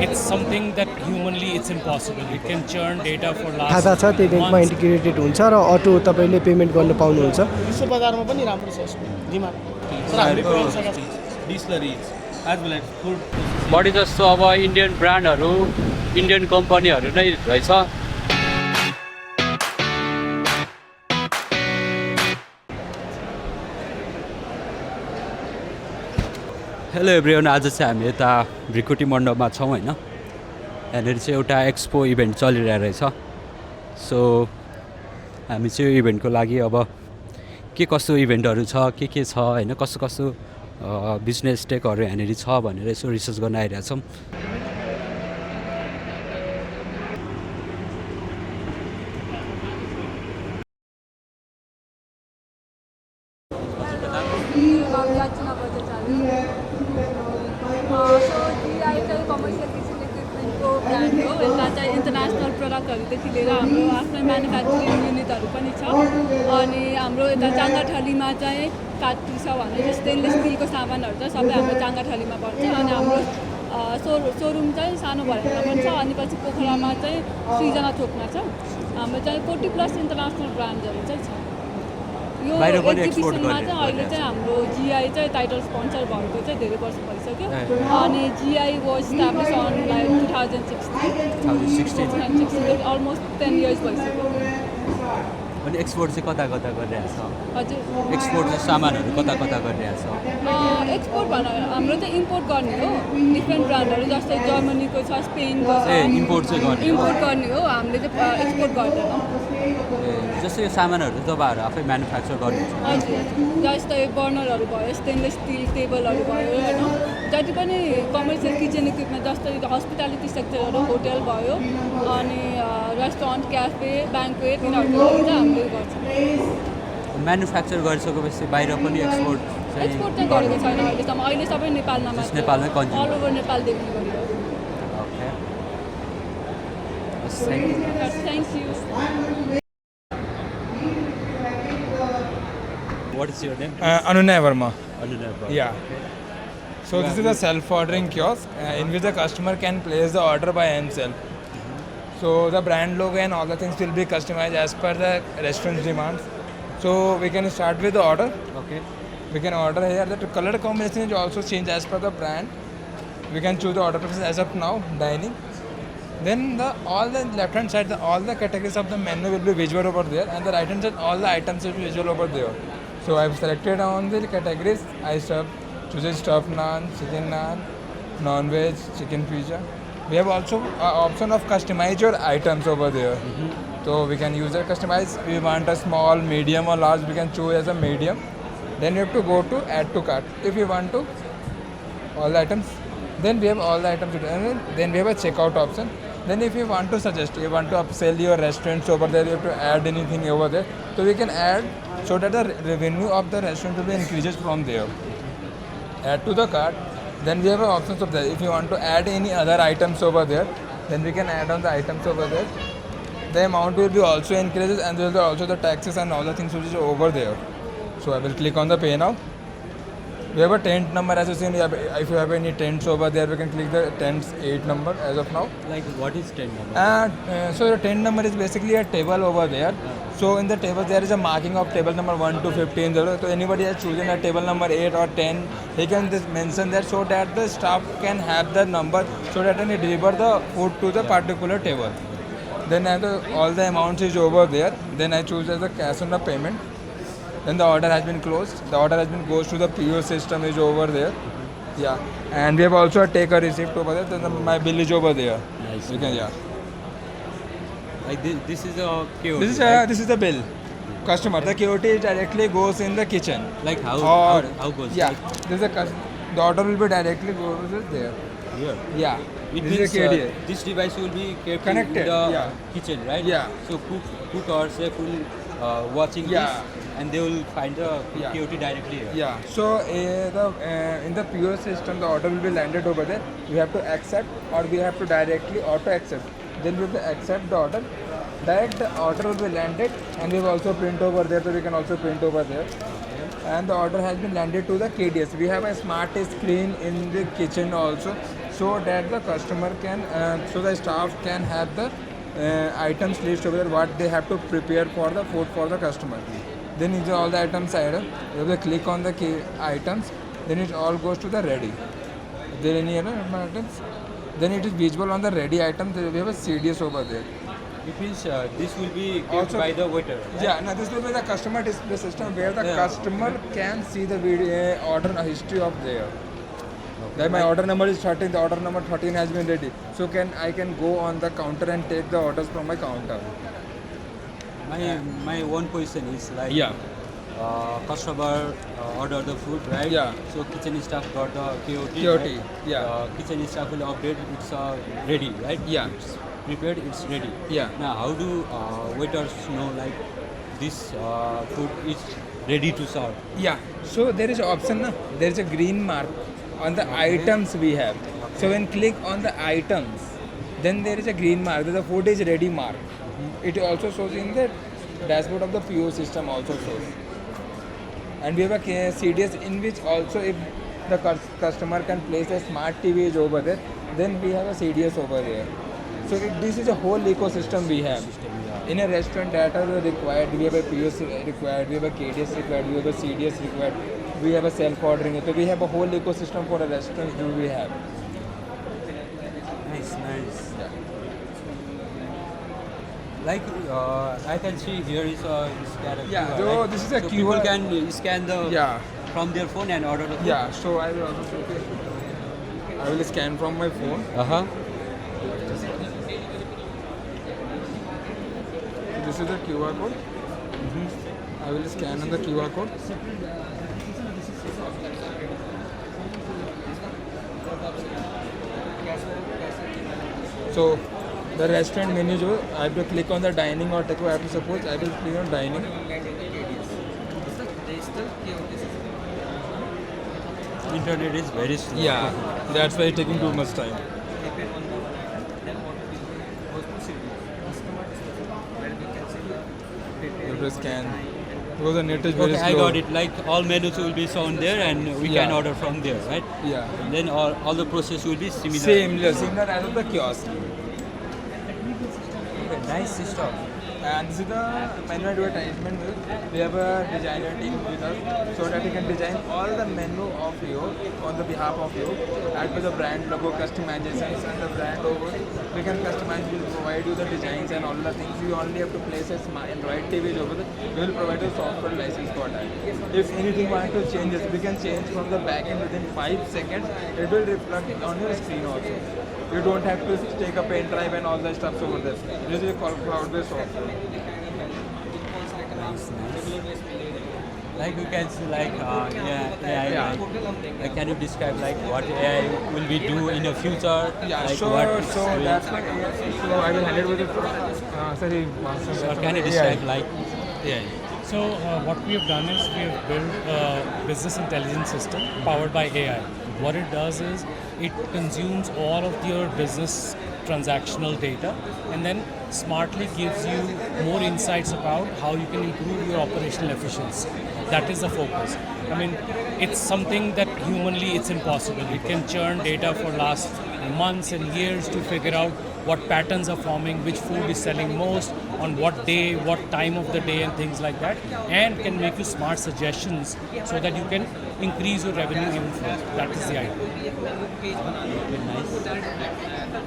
It's something that humanly it's impossible. It can churn data for last खाता छ त्यो ब्याङ्कमा months. इन्टिग्रेटेड हुन्छ र अटो तपाईँले पेमेन्ट गर्न पाउनुहुन्छ। विश्व बजारमा पनि राम्रो छ यसको डिमान्ड तर हामीले पुऱ्याउन सकेका छैनौँ। डिस्लरिज एज वेल एज फुड बढी जस्तो अब इन्डियन ब्रान्डहरू इन्डियन कम्पनीहरू नै रहेछ। हेलो एभ्रिवान, आज चाहिँ हामी यता भ्रिकुटी मण्डपमा छौँ होइन। यहाँनिर चाहिँ एउटा एक्सपो इभेन्ट चलिरहेको रहेछ। सो हामी चाहिँ यो इभेन्टको लागि अब के कस्तो इभेन्टहरू छ के छ होइन, कस्तो कस्तो बिजनेस टेकहरू यहाँनिर छ भनेर यसो रिसर्च गर्न आइरहेछौँ। कमर्सियल किचन इक्विपमेन्टको ब्रान्ड हो। यसमा चाहिँ इन्टरनेसनल प्रडक्टहरूदेखि लिएर हाम्रो आफ्नै म्यानुफ्याक्चरिङ युनिटहरू पनि छ। अनि हाम्रो यता चाङ्गाठलीमा चाहिँ काट्टी छ भने स्टेनलेस स्टिलको सामानहरू चाहिँ सबै हाम्रो चाङ्गाठलीमा पर्छ। अनि हाम्रो सोरुम चाहिँ सानो भएरमा पनि छ। अनि पछि पोखरामा चाहिँ सृजना चोकमा छ। हाम्रो चाहिँ 40+ इन्टरनेसनल ब्रान्डहरू चाहिँ छ। यो एक्जिबिसनमा चाहिँ अहिले चाहिँ हाम्रो जिआई चाहिँ टाइटल स्पोन्सर भएको चाहिँ धेरै वर्ष भइसक्यो। अनि GI was established on like 2016 almost 10 years भइसक्यो। अनि एक्सपोर्ट चाहिँ कता कता गरिरहेछ? हजुर, एक्सपोर्ट चाहिँ सामानहरू कता कता गरिरहेछ? एक्सपोर्ट भनेर हाम्रो चाहिँ इम्पोर्ट गर्ने हो। डिफ्रेन्ट ब्रान्डहरू जस्तै जर्मनीको छ, स्पेनको छ। इम्पोर्ट चाहिँ गर्ने इम्पोर्ट गर्ने हो, हामीले चाहिँ एक्सपोर्ट गर्दैनौँ। जस्तै यो सामानहरू तपाईँहरू आफै म्यानुफ्याक्चर गर्नुहुन्छ? हजुर, जस्तै बर्नरहरू भयो, स्टेनलेस स्टिल टेबलहरू भयो होइन। जति पनि कमर्सियल किचन इक्विपमेन्ट जस्तै हस्पिटालिटी सेक्टरहरू, होटल भयो, अनि रेस्टुरेन्ट, क्याफे, ब्याङ्कवेट, यिनीहरूको लागि चाहिँ हामीले गर्छौँ। म्यानुफ्याक्चर गरिसकेपछि बाहिर पनि एक्सपोर्ट एक्सपोर्ट चाहिँ गरेको छैन अहिलेसम्म। अहिले सबै नेपालमा मात्र, नेपालमै कन्ज्युम अल ओभर नेपालदेखि गरेको। Okay, thank you. What is your name? Anunay Verma. Anunay Verma. Yeah. So this is a self-ordering kiosk in which the customer can place the order by himself. So the brand logo and all the things will be customized as per the restaurant's demands. So we can start with the order. Okay. We can order here. The color combination is also changed as per the brand. We can choose the order process as of now, dining. Then all the left hand side, all the categories of the menu will be visual over there, and the right hand side, all the items will be visual over there. So I've selected on the categories. I choose stuffed naan, chicken naan, non-veg, chicken pizza. We have also option of customize your items over there. So we can use that customize. We want a small, medium or large. We can choose as a medium. Then you have to go to add to cart. If you want to all the items, then we have all the items. And then we have a checkout option. Then if you want to suggest, you want to upsell your restaurants over there, you have to add anything over there. So we can add so that the revenue of the restaurant will be increases from there. Add to the cart. Then we have options of that. If you want to add any other items over there, then we can add on the items over there. The amount will be also increases, and there will be also the taxes and all the things which is over there. So I will click on the pay now. We have a tent number as you see. If you have any tents over there, we can click the tents 8 number as of now. Like what is 10 number? So the tent number is basically a table over there. So in the table there is a marking of table number 1 to 15. So anybody has chosen a table number 8 or 10, he can just mention that so that the staff can have the number so that they deliver the food to the particular table. Then all the amounts is over there. Then I choose as the cash on the payment. Then the order has been closed. The order has been goes to the PO system is over there. Yeah, and we have also a take a receipt over there. Then my bill is over there. Nice. You can Like this is a KOT. This is the bill. Customer, the KOT directly goes in the kitchen. Like how goes? Yeah, Like, this is the order will be directly goes there. here. Yeah, It this means is a KOT. this device will be kept Connected, in the yeah. kitchen, right? Yeah. So cook or chef will watching Yeah. this, and they will find the Yeah. KOT directly here. Yeah, so in the POS system, the order will be landed over there. We have to accept or we have to directly auto accept. Then we will accept the order. Direct the order will be landed, and we have also print over there, so we can also print over there. and the order has been landed to the KDS. We have a smart screen in the kitchen also, so that the customer can, so the staff can have the items list over there, what they have to prepare for the food for the customer. Then is all the items item. You have to click on the key items, then it all goes to the ready. Is there any other items? Then it is visible on the ready item. We have a CDS over there. It means this will be given Also- by the waiter. Right? Yeah, now this will be the customer display system where the customer can see the video order history of there. Like my order number is 13, the order number 13 has been ready. So I can go on the counter and take the orders from my counter. My one question is like customer order the food, right? Yeah. So kitchen staff got the KOT. KOT, right? yeah. Kitchen staff will update it's ready, right? Yeah. It's prepared, it's ready. Yeah. Now how do waiters know like this food is ready to serve? Yeah, so there is option, na? There is a green mark on the items we have. So when click on the items, then there is a green mark, the food is ready mark. It also shows in the dashboard of the PO system also shows. And we have a CDS in which also if the customer can place a smart TV over there, then we have a CDS over there. So this is a whole ecosystem we have. In a restaurant data required, we have a POS required, we have a KDS required, we have a CDS required, we have a self-ordering. So we have a whole ecosystem for a restaurant do we have. Nice. Yeah. Like I can see here is a scanner. Yeah, QR, so right? this is a so QR. people can scan the Yeah. from their phone and order the food. Yeah, so I will also show you. I will scan from my phone. This is the QR code. I will scan on the QR code. So the restaurant menu, I have to click on the dining or take. I have to suppose I will click on dining. Internet is very slow. Yeah, that's why it's taking too much time. You have to scan because the net is very Okay, slow. I got it. Like all menus will be shown there, and we can Yeah. order from there, right? Yeah. And then all the process will be similar. Similar as of the kiosk. Okay, nice system. And this is the menu advertisement. We have a designer team with us so that he can design all the menu of you on the behalf of you. Add to the brand logo, customizations and the brand logo. We can customize, we will provide you the designs and all the things. You only have to place a Android TV over there. We will provide you software license for that. If anything want to change it, we can change from the back end within 5 seconds. It will reflect on your screen also. You don't have to take a pen drive and all that stuff over there. This is called cloud-based software. Like you can see, like AI. Like, can you describe like what AI will we do in the future? Yeah, like so what it's doing? that's my so I will hand it over to sorry, Or can you describe like AI? So what we have done is we have built a business intelligence system powered by AI. What it does is it consumes all of your business transactional data and then smartly gives you more insights about how you can improve your operational efficiency. That is the focus. I mean, it's something that humanly it's impossible. It can churn data for last months and years to figure out what patterns are forming, which food is selling most, on what day, what time of the day and things like that, and can make you smart suggestions so that you can increase your revenue even further. That is the idea. okay, nice.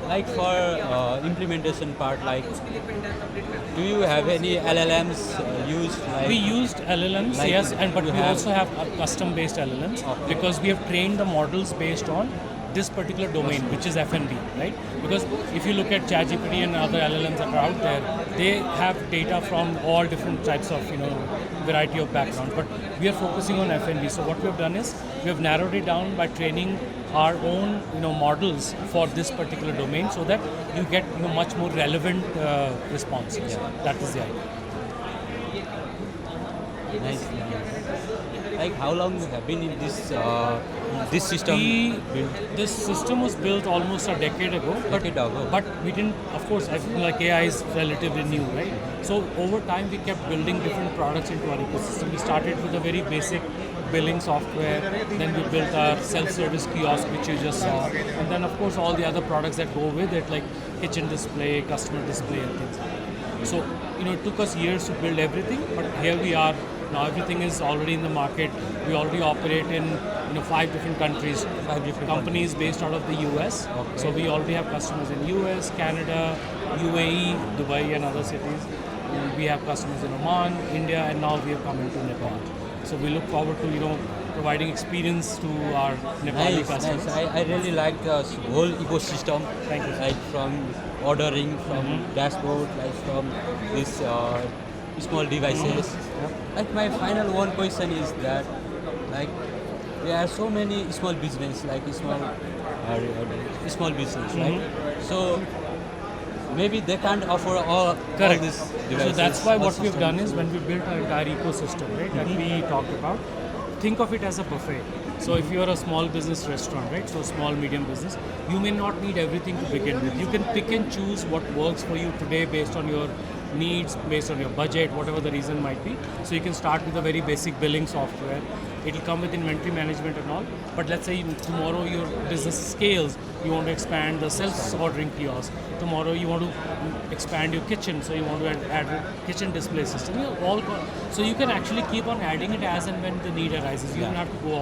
Like for implementation part, like do you have any LLMs used? Like We used LLMs, Like yes, but you we have- also have custom-based LLMs because we have trained the models based on this particular domain, which is F&B, right? Because if you look at ChatGPT and other LLMs that are out there, they have data from all different types of, variety of backgrounds. But we are focusing on F&B. So what we have done is we have narrowed it down by training our own, models for this particular domain, so that you get much more relevant responses. That is the idea. nice. Like how long you have been in this system? This system was built almost a decade ago, but we didn't, of course, I feel like AI is relatively new, right? So over time we kept building different products into our ecosystem. We started with a very basic billing software. Then we built our self-service kiosk, which you just saw. And then, of course, all the other products that go with it, like kitchen display, customer display, and things like that. So, it took us years to build everything, but here we are. Now everything is already in the market. We already operate in 5 different countries. 5 different companies based out of the US. Okay. So we already have customers in US, Canada, UAE, Dubai, and other cities. We have customers in Oman, India, and now we have come into Nepal. So we look forward to providing experience to our Nepali customers. Nice. I really like the whole ecosystem. Thank you. Like from ordering, from dashboard, like from this small devices. Like my final one question is that, like, there are so many small business, like small business, right? So maybe they can't offer all Correct. these So devices. that's why all what we've systems. done is when we built our entire ecosystem, right, that we talked about, think of it as a buffet. So if you're a small business restaurant, right, so small, medium business, you may not need everything to begin with. You can pick and choose what works for you today based on your needs, based on your budget, whatever the reason might be. So you can start with a very basic billing software. It'll come with inventory management and all. But let's say tomorrow your business scales, you want to expand the self-ordering kiosk. Tomorrow you want to expand your kitchen, so you want to add a kitchen display system. So you can actually keep on adding it as and when the need arises. You don't have to go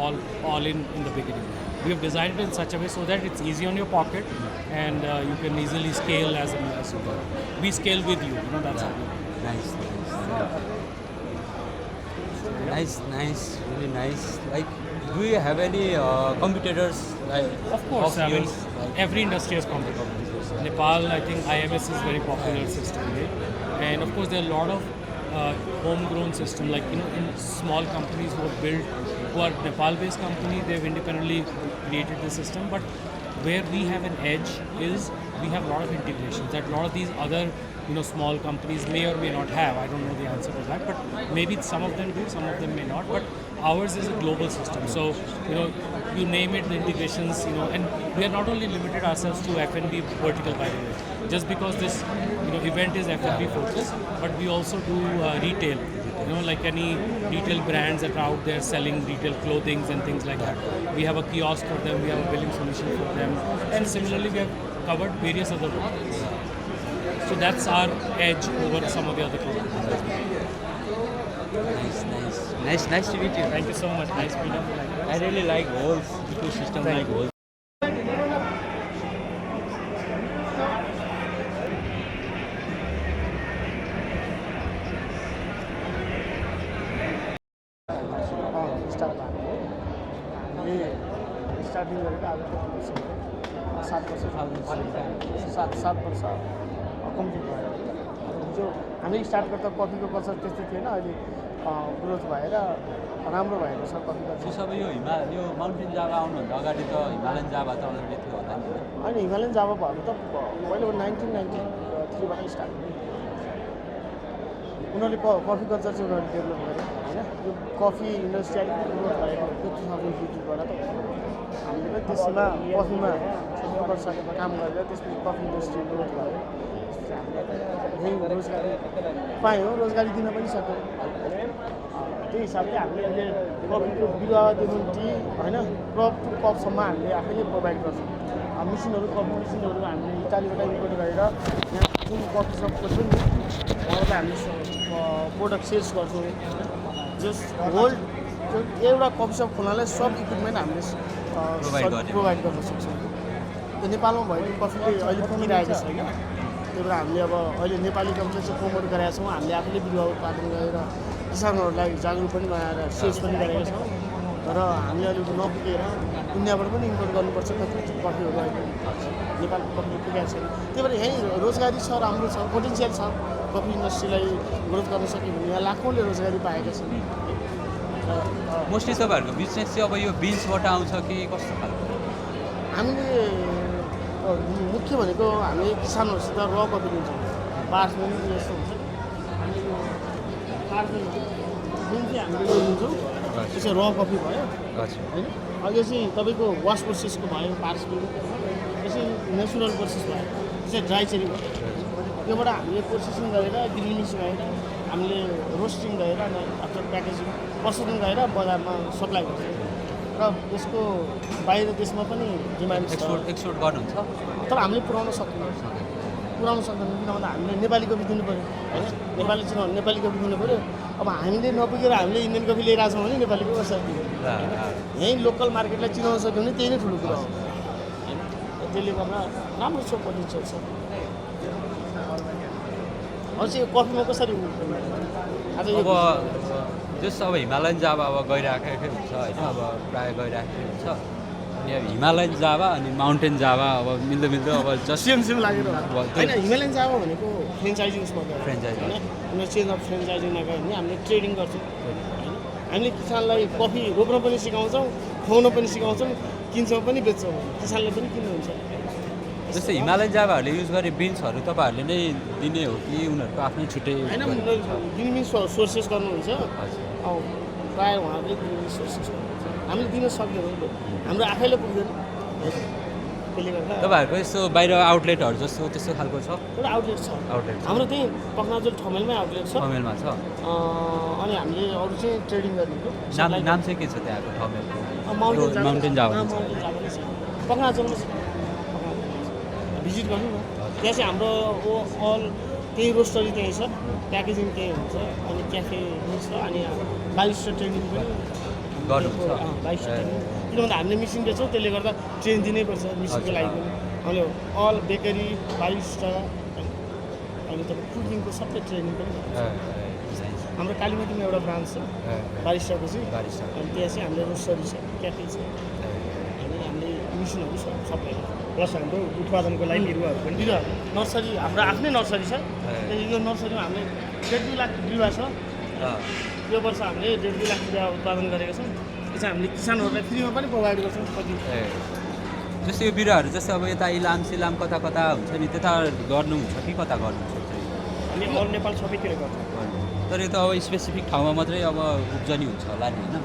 all in the beginning. We have designed it in such a way so that it's easy on your pocket and you can easily scale as and as you go. We scale with you. That's how we do. Nice, really nice. Like, do you have any competitors? Like, Of course, I mean, yours? Like, every industry has competitors. Nepal, I think IMS is very popular system, right? And of course, there are a lot of homegrown system, like in small companies who are Nepal-based company, they've independently created the system. But where we have an edge is we have a lot of integrations that a lot of these other small companies may or may not have. I don't know the answer to that, but maybe some of them do, some of them may not. But ours is a global system, so you name it, the integrations, and we are not only limited ourselves to F&B vertical, by the way, just because this event is F&B focused, but we also do retail. Like any retail brands that are out there selling retail clothings and things like that. We have a kiosk for them, we have a billing solution for them, and similarly we have covered various other verticals. So that's our edge over some of the other companies. nice to meet you. Thank you so much. Nice meeting you. Likewise. I really like whole ecosystem, like whole. Starting गरेको आज कति वर्ष भयो? 7 वर्ष सात वर्ष complete भयो। जो हामी स्टार्ट गर्दा कफीको कल्चर त्यस्तै थिएन, अहिले ग्रोथ भएर राम्रो भएको छ कफी यो कल्चर। सबै यो माउन्टेन जाभा आउनुभन्दा अगाडि त हिमालयन जाभा त अलरेडी थियो होला नि? होइन, हिमालयन जाभा भएको त पहिलो 1993बाट स्टार्ट भयो। उनीहरूले कफी कल्चर चाहिँ उनीहरूले डेभलप गरे होइन। यो कफी इन्डस्ट्री अलिकति ग्रोथ भएको 2015बाट त हामीले पनि त्यसमा कफीमा 17 वर्ष काम गरेर त्यसपछि कफी इन्डस्ट्री ग्रोथ भयो। यही रोजगारी पायौँ, रोजगारी दिन पनि सक्यौँ। त्यही हिसाबले हामीले अहिले कफीको बिरुवादेखि टी होइन क्रप टु कपसम्म हामीले आफैले प्रोभाइड गर्छौँ। मेसिनहरू कफी मेसिनहरू हामीले इटालीबाट इम्पोर्ट गरेर यहाँ जुन कफी सपको छ नि उहाँलाई हामीले प्रोडक्ट सेल्स गर्छौँ। जस होल एउटा कफी सप खोल्नलाई सब इक्विपमेन्ट हामीले प्रोभाइड गर्न सक्छौँ। त्यो नेपालमा भएको कफीले अहिले पुगिरहेको छैन। त्यही भएर हामीले अब अहिले नेपाली कफीलाई चाहिँ प्रमोट गरेका छौँ। हामीले आफैले बिरुवा उत्पादन गरेर किसानहरूलाई जागरुक पनि बनाएर सेल्स पनि गरेका छौँ। तर हामीले अहिले नपुगेर इन्डियाबाट पनि इम्पोर्ट गर्नुपर्छ कति कफीहरू अहिले नेपालको कफी पुगेको छैन। त्यही भएर यहीँ रोजगारी छ, राम्रो छ, पोटेन्सियल छ। कफी इन्डस्ट्रीलाई ग्रोथ गर्न सक्यो भने यहाँ लाखौँले रोजगारी पाएका छन्। मोस्टली तपाईँहरूको बिजनेस चाहिँ अब यो बिन्सबाट आउँछ कि कस्तो खालको? हामीले मुख्य भनेको हामी किसानहरूसित र कफी दिन्छौँ। पार्चमेन्ट यस्तो हुन्छ, हामीले यो पार्चमेन्ट जुन चाहिँ हामीले यो दिन्छौँ त्यो चाहिँ र कफी भयो होइन। अहिले चाहिँ तपाईँको वास प्रोसेसको भयो पार्चमेन्ट, त्यो चाहिँ नेचुरल प्रोसेस भयो, त्यो चाहिँ ड्राई चेरी भयो। त्योबाट हामीले प्रोसेसिङ गरेर ग्रिनिस गरेर हामीले रोस्टिङ गरेर अनि आफ्टर प्याकेजिङ प्रशोधन गरेर बजारमा सप्लाई गर्छ र यसको बाहिर देशमा पनि डिमान्ड छ। एक्सपोर्ट गर्नुहुन्छ? तर हामीले पुऱ्याउन सक्दैनौँ किन भन्दा हामीले नेपाली कफी दिनु पऱ्यो होइन, नेपाली चिनाउनु नेपाली कफी दिनु पऱ्यो। अब हामीले नपुगेर हामीले इन्डियन कफी लिइरहेको छौँ भने नेपालीको कसरी दिनु, यहीँ लोकल मार्केटलाई चिनाउन सक्यो भने त्यही नै ठुलो कुरा हो होइन। त्यसले गर्दा राम्रो छ, पोटेन्सियल छ। अझै यो कफीमा कसरी आज यो अब जस्तो अब हिमालयन जावा अब गइराखेकै हुन्छ होइन, अब प्रायः गइराखेकै हुन्छ। अनि अब हिमालयन जावा अनि माउन्टेन जावा अब मिल्दो अब जस्ट सेम लागेर होइन। हिमालयन जावा भनेको फ्रेन्चाइजिङ्समा गयो फ्रेन्चाइज होइन, उनीहरू चेन्ज अफ फ्रेन्चाइजिङमा गयो भने हामीले ट्रेडिङ गर्छौँ होइन। हामीले किसानलाई कफी रोप्न पनि सिकाउँछौँ, खुवाउन पनि सिकाउँछौँ, किन्छौँ पनि बेच्छौँ, किसानले पनि किन्नुहुन्छ। जस्तै हिमालयन जावाहरूले युज गर्ने बिन्सहरू तपाईँहरूले नै दिने हो कि उनीहरूको आफ्नै छुट्टै होइन, ग्रिनिङ सोर्सेस गर्नुहुन्छ। प्रायः उहाँहरूले ग्रिनिङ सोर्सेस गर्नुहुन्छ, हामीले दिन सक्दैनौँ, हाम्रो आफैले पुग्दैन। त्यसले गर्दा तपाईँहरूको यस्तो बाहिर आउटलेटहरू जस्तो त्यस्तो खालको छ? एउटा आउटलेट छ हाम्रो त्यही पक्नाजुल ठमेलमै आउटलेट छ। ठमेलमा छ? अनि हामीले अरू चाहिँ ट्रेडिङ गर्नेको नाम चाहिँ के छ त्यहाँको ठमेलको? माउन्टेन जावा जावा नै छ, पक्नाजुलमा छ। भिजिट गर्नु न, त्यहाँ चाहिँ हाम्रो अल त्यही रोस्टरी त्यहीँ छ, प्याकेजिङ त्यहीँ हुन्छ, अनि क्याफे छ, अनि बारिस्टा ट्रेनिङ पनि गर्नुहुन्छ? बारिस्टा ट्रेनिङ किन भन्दा हामीले मिसिन बेच्छौँ, त्यसले गर्दा ट्रेन दिनैपर्छ मिसिनको लागि पनि। हामीले अल बेकरी बारिस्टा अनि तपाईँ कुकिङको सबै ट्रेनिङ पनि हाम्रो कालीमाटीमा एउटा ब्रान्च छ बारिस्टाको चाहिँ, अनि त्यहाँ चाहिँ हाम्रो रोस्टरी छ, क्याफे छ, अनि हामीले मिसिनहरू छ सबै, प्लस हाम्रो उत्पादनको लागि बिरुवाहरू पनि। बिरुवा नर्सरी हाम्रो आफ्नै नर्सरी छ, यो नर्सरीमा हामीले 1.5 लाख बिरुवा छ। यो वर्ष हामीले 1.5 लाख बिरुवा उत्पादन गरेका छौँ। यो चाहिँ हामीले किसानहरूलाई फ्रीमा पनि प्रोभाइड गर्छौँ। कति जस्तो यो बिरुवाहरू जस्तो अब यता इलाम सिलाम कता हुन्छ नि, त्यता गर्नुहुन्छ कि कता गर्नुहुन्छ? हामी अल नेपाल सबैतिर गर्छौँ। तर यो त अब स्पेसिफिक ठाउँमा मात्रै अब उब्जनी हुन्छ होला नि होइन?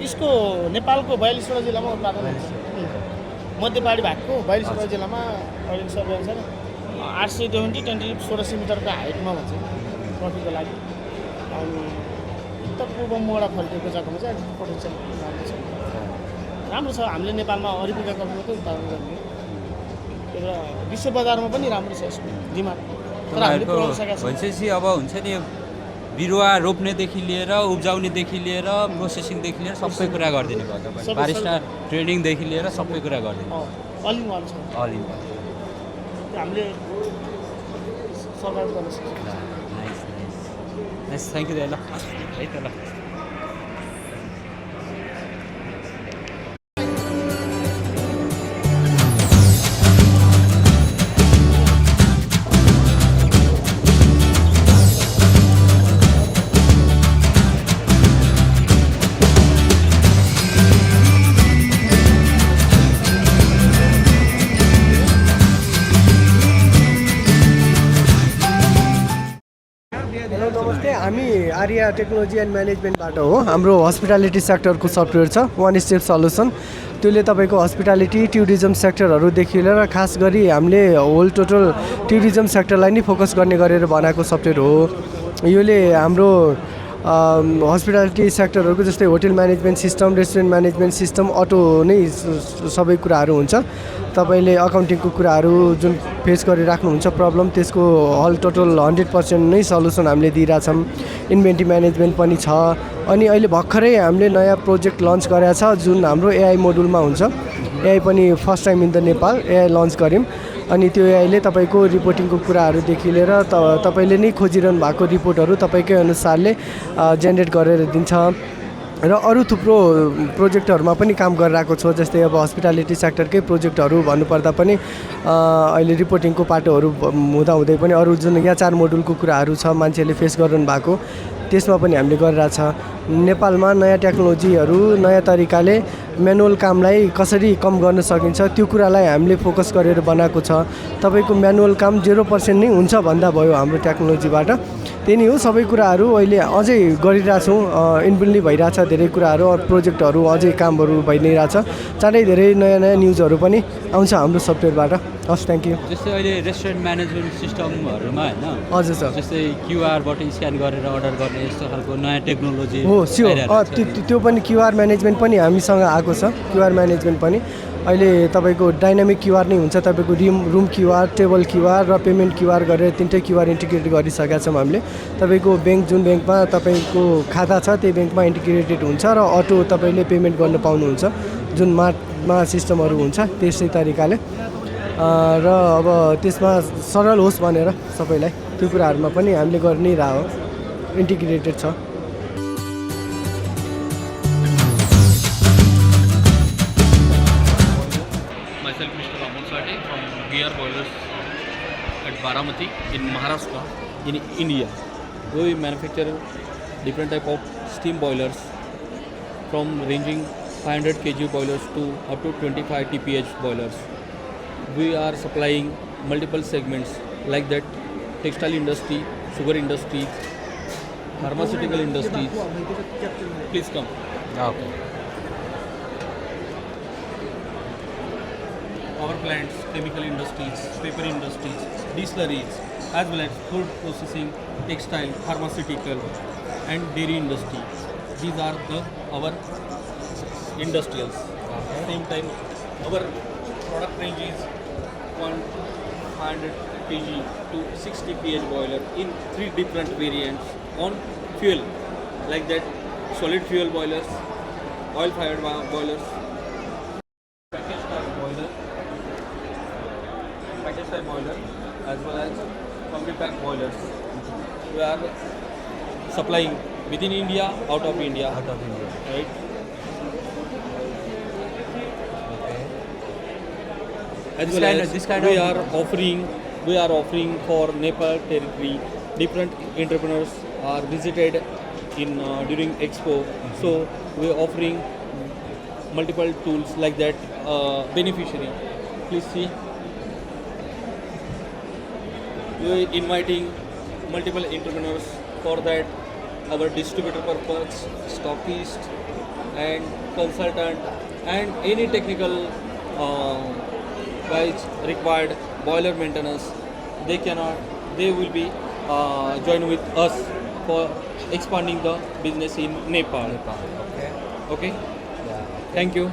यसको नेपालको 42वटा जिल्लामा उत्पादन हुन्छ। मध्य पहाडी भागको 42वटा जिल्लामा अहिले सर्वे अनुसार 820 टेन्टेटिभ 1600 मिटरको हाइटमा भन्छ कफीको लागि। अनि उत्तर पूर्व मोडा फल्टिएको जग्गामा चाहिँ पोटेन्सियल राम्रो छ। राम्रो छ, हामीले नेपालमा अरेबिका कफी मात्रै उत्पादन गर्ने र विश्व बजारमा पनि राम्रो छ यसको डिमान्ड। तर हामीले पुऱ्याउन सकेका छौँ। भनेपछि अब हुन्छ नि बिरुवा रोप्नेदेखि लिएर उब्जाउनेदेखि लिएर प्रोसेसिङदेखि लिएर सबै कुरा गरिदिनु भयो तपाईँ? बारिस्टा ट्रेनिङदेखि लिएर सबै कुरा गरिदिनु? अल इन वान छ, अल इन वान। हामीले सर्भाइभ गर्न सक्छौँ। नाइस, थ्याङ्क यू ल है त ल। हेलो नमस्ते, हामी आर्या टेक्नोलोजी एन्ड म्यानेजमेन्टबाट हो। हाम्रो हस्पिटालिटी सेक्टरको सफ्टवेयर छ वान स्टेप सल्युसन। त्यसले तपाईँको हस्पिटालिटी टुरिज्म सेक्टरहरूदेखि लिएर खास गरी हामीले होल टोटल टुरिज्म सेक्टरलाई नै फोकस गर्ने गरेर बनाएको सफ्टवेयर हो। यसले हाम्रो हस्पिटालिटी सेक्टरहरूको जस्तै hotel management system, restaurant management system, अटो नै सबै कुराहरू हुन्छ। तपाईँले अकाउन्टिङको कुराहरू जुन फेस गरिराख्नुहुन्छ प्रब्लम, त्यसको हल टोटल 100% नै सल्युसन हामीले दिइरहेछौँ। इन्भेन्ट्री म्यानेजमेन्ट पनि छ। अनि अहिले भर्खरै हामीले नयाँ प्रोजेक्ट लन्च गरेका छ जुन हाम्रो एआई मोडुलमा हुन्छ। एआई पनि first time in the Nepal AI launch गऱ्यौँ। अनि त्यो एआईले तपाईँको रिपोर्टिङको कुराहरूदेखि लिएर तपाईँले नै खोजिरहनु भएको रिपोर्टहरू तपाईँकै अनुसारले जेनेरेट गरेर दिन्छ। र अरू थुप्रो प्रोजेक्टहरूमा पनि काम गरिरहेको छ। जस्तै अब हस्पिटालिटी सेक्टरकै प्रोजेक्टहरू भन्नुपर्दा पनि अहिले रिपोर्टिङको पाटोहरू हुँदाहुँदै पनि अरू जुन एचआर मोडुलको कुराहरू छ मान्छेले फेस गरिरहनु भएको, त्यसमा पनि हामीले गरिरहेछ। नेपालमा नयाँ टेक्नोलोजीहरू नयाँ तरिकाले म्यानुअल कामलाई कसरी कम गर्न सकिन्छ त्यो कुरालाई हामीले फोकस गरेर बनाएको छ। तपाईँको म्यानुअल काम 0% नै हुन्छ भन्दा भयो हाम्रो टेक्नोलोजीबाट। त्यही नै हो, सबै कुराहरू अहिले अझै गरिरहेछौँ, इन्भल्भ भइरहेछ धेरै कुराहरू, प्रोजेक्टहरू अझै कामहरू भइ नै रहेछ। चाँडै धेरै नयाँ न्युजहरू पनि आउँछ हाम्रो सफ्टवेयरबाट। हस् थ्याङ्क यू। जस्तै अहिले रेस्टुरेन्ट म्यानेजमेन्ट सिस्टमहरूमा होइन हजुर सर। जस्तै क्युआरबाट स्क्यान गरेर अर्डर गर्ने यस्तो खालको नयाँ टेक्नोलोजी हो स्योर त्यो पनि क्युआर म्यानेजमेन्ट पनि हामीसँग आएको छ। क्युआर म्यानेजमेन्ट पनि अहिले तपाईँको डाइनामिक क्युआर नै हुन्छ। तपाईँको रुम क्युआर, टेबल क्युआर र पेमेन्ट क्युआर गरेर तिनटै क्युआर इन्टिग्रेट गरिसकेका छौँ हामीले। तपाईँको ब्याङ्क जुन ब्याङ्कमा तपाईँको खाता छ त्यही ब्याङ्कमा इन्टिग्रेटेड हुन्छ र अटो तपाईँले पेमेन्ट गर्न पाउनुहुन्छ। जुन मार्टमा सिस्टमहरू हुन्छ त्यस्तै तरिकाले र अब त्यसमा सरल होस् भनेर सबैलाई त्यो कुराहरूमा पनि हामीले गरि नै रह्यो, इन्टिग्रेटेड छ। Myself, Mr. Raman Sate from GR Boilers at Baramati in Maharashtra, in India. We manufacture different type of steam boilers from ranging 500 kg boilers to up to 25 TPH boilers. We are supplying multiple segments like that: textile industry, sugar industry, pharmaceutical industry. Please come. Okay. Power plants, chemical industries, paper industries, distilleries, as well as food processing, textile, pharmaceutical, and dairy industry. These are our industrials. Same time, our product range is 100 kg to 60 pH boiler in 3 different variants on fuel, like that: solid fuel boilers, oil fired boilers, package type boiler, as well as combi pack boilers. We are supplying within India, out of India, right? As well as we are offering for Nepal territory. Different entrepreneurs are visited in during Expo, so we are offering multiple tools like that. Beneficiary, please see. We are inviting multiple entrepreneurs. For that, our distributor purpose, stockist, and consultant, and any technical guys required boiler maintenance, they will be join with us for expanding the business in Nepal. Okay. Thank you.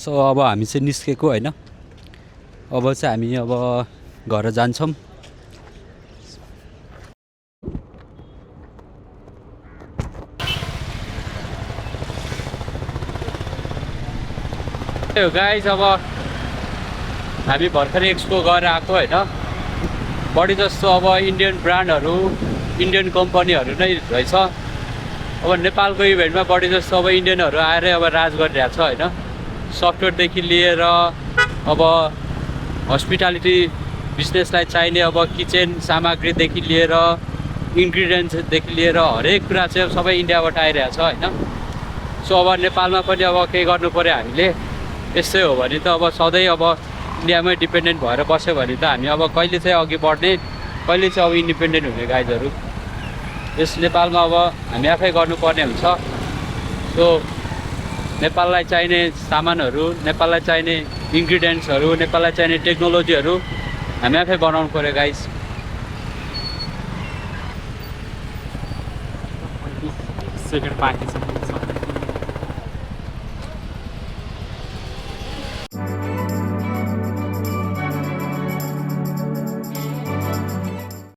सो अब हामी चाहिँ निस्केको होइन, अब चाहिँ हामी अब घर जान्छौँ। गाइज अब हामी भर्खरै एक्सपो गएर आएको होइन, बढी जस्तो अब इन्डियन ब्रान्डहरू, इन्डियन कम्पनीहरू नै रहेछ। अब नेपालको इभेन्टमा बढी जस्तो अब इन्डियनहरू आएर अब राज गरिरहेको छ होइन। सफ्टवेयरदेखि लिएर अब हस्पिटालिटी बिजनेसलाई चाहिने अब किचन सामग्रीदेखि लिएर इन्ग्रिडियन्ट्सदेखि लिएर हरेक कुरा चाहिँ अब सबै इन्डियाबाट आइरहेको छ होइन। सो अब नेपालमा पनि अब केही गर्नु पऱ्यो हामीले। यस्तै हो भने त अब सधैँ अब इन्डियामै डिपेन्डेन्ट भएर बस्यो भने त हामी अब कहिले चाहिँ अघि बढ्ने, कहिले चाहिँ अब इन्डिपेन्डेन्ट हुने गाइजहरू। यस नेपालमा अब हामी आफै गर्नुपर्ने हुन्छ। सो नेपाललाई चाहिने सामानहरू, नेपाललाई चाहिने इन्ग्रिडियन्ट्सहरू, नेपाललाई चाहिने टेक्नोलोजीहरू हामी आफै बनाउनु पऱ्यो गाइज। Second package.